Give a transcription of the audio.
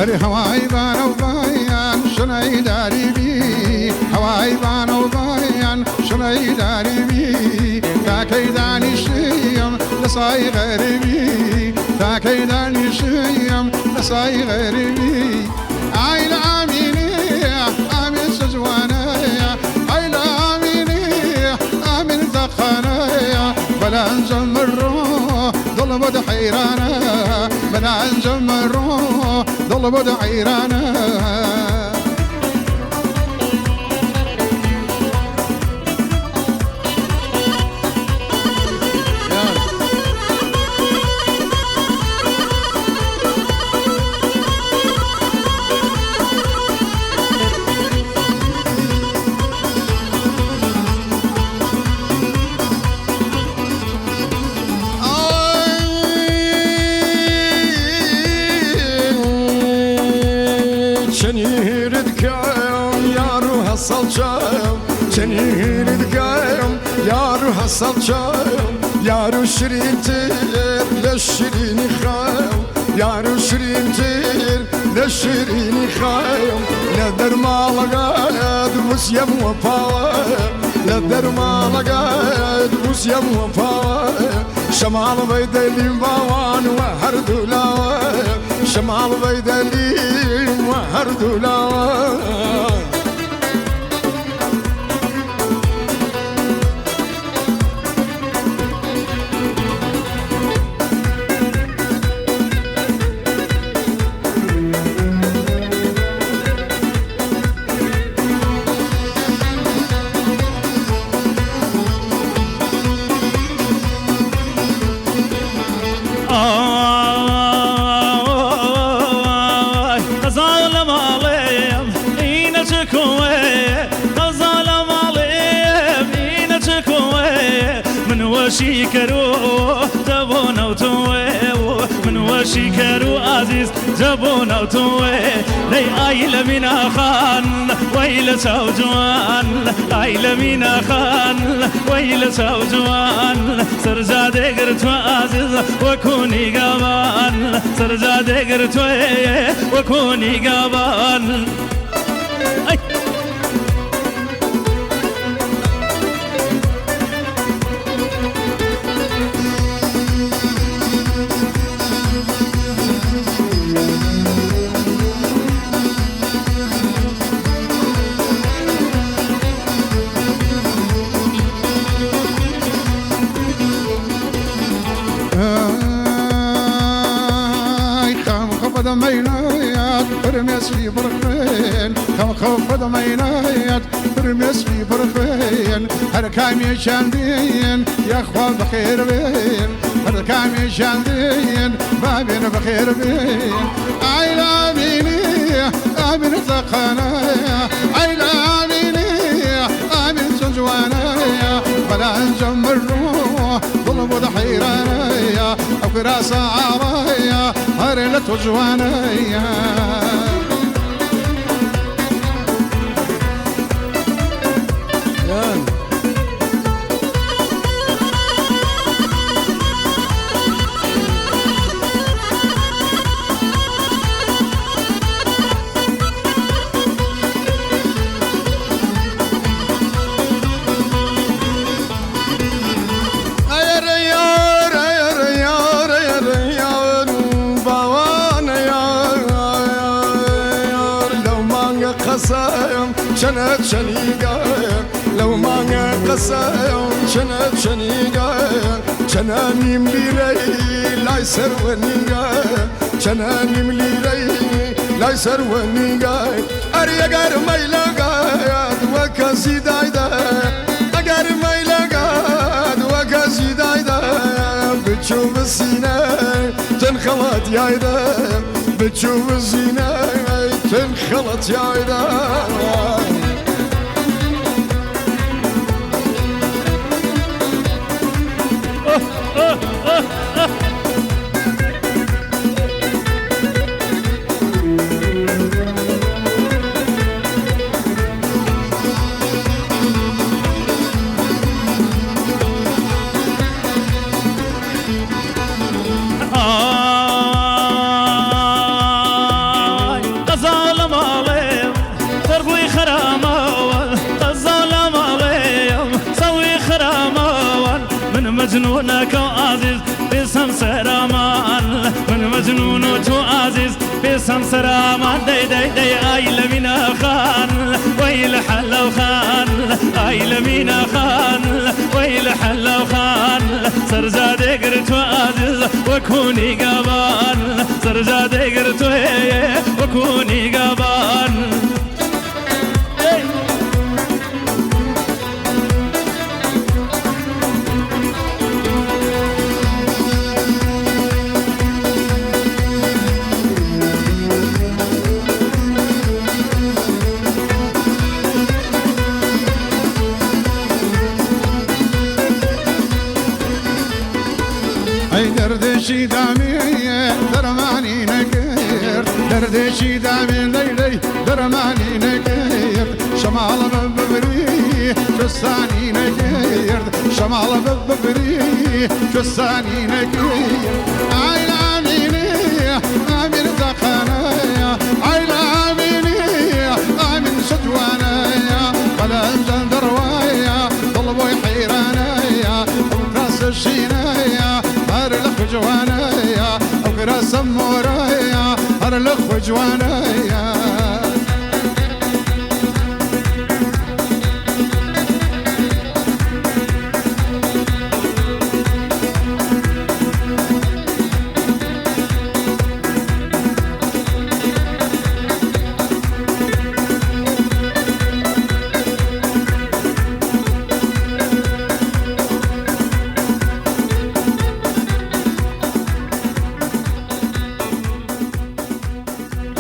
هري هواي بانو بايان شناي داري بي هواي بانو بايان شناي داري بي تاكيداني شيم لصاي غريبي تاكيداني شيم لصاي غريبي عيل عاميني عامل سجوانايا عيل عاميني عامل دخانايا بلا انجم الروح ضل بد حيرانا بلا انجم الروح ضل بد حيرانا salçam seni dikayım yaru salçam yaru şirintir le şirini khayım yaru şirintir le şirini khayım le dermala gad musyam wafa le dermala gad musyam wafa şamal baydelim bawan ve her dula şamal baydelim ve her dula شيكرو جابونا وتوه من وشيكرو عزيز جابونا وتوه لي آيل من خان ويل سوجوان آيل من خان ويل سوجوان سرزاد قرت عزيز وكوني قبان سرزاد قرت وكوني قبان ضمينايات برمس في برخين كم خوف ضمينايات برمس في برخين هر كام يشاندين يا اخوان بخير بين هر كام يشاندين بابين بخير بين عيلا اميني امين ثقنايا عيلا اميني امين سنجوانايا بلا انجم الروح ظلم وضحيرانايا او كراسة عرايا هرلت وجوانايا شنت شنيقة لو ما قصايم شنت شنيقة شناني مليلي لا يسر ونيقة شناني مليلي لا يسر ونيقة أريقار ميلقات وكاسي دايدا أقار ميلقات وكاسي دايدا بتشوف السينة تنخلط يايدا بتشوف الزينة تنخلط يايدا مجنونك وعزيز بسم سرامان من مجنون تو عزيز بسم سرامان دي دي دي آيل من خان ويل حلو خان آيل من خان ويل حلو خان سرزاد قرت وعزيز وكوني قبان سرزاد قرت وكوني قبان دردشي دامي درماني نكير دردشي دامي ليلي درماني نكير شمال ببري كساني نكير شمال ببري كساني نكير عين عميني عمين دقنايا عين عميني عمين شجوانايا قلن دروايا طلبوا حيرانايا وكاس الشينايا هر لخ جوانايا او كراس مورايا هر لخ جوانايا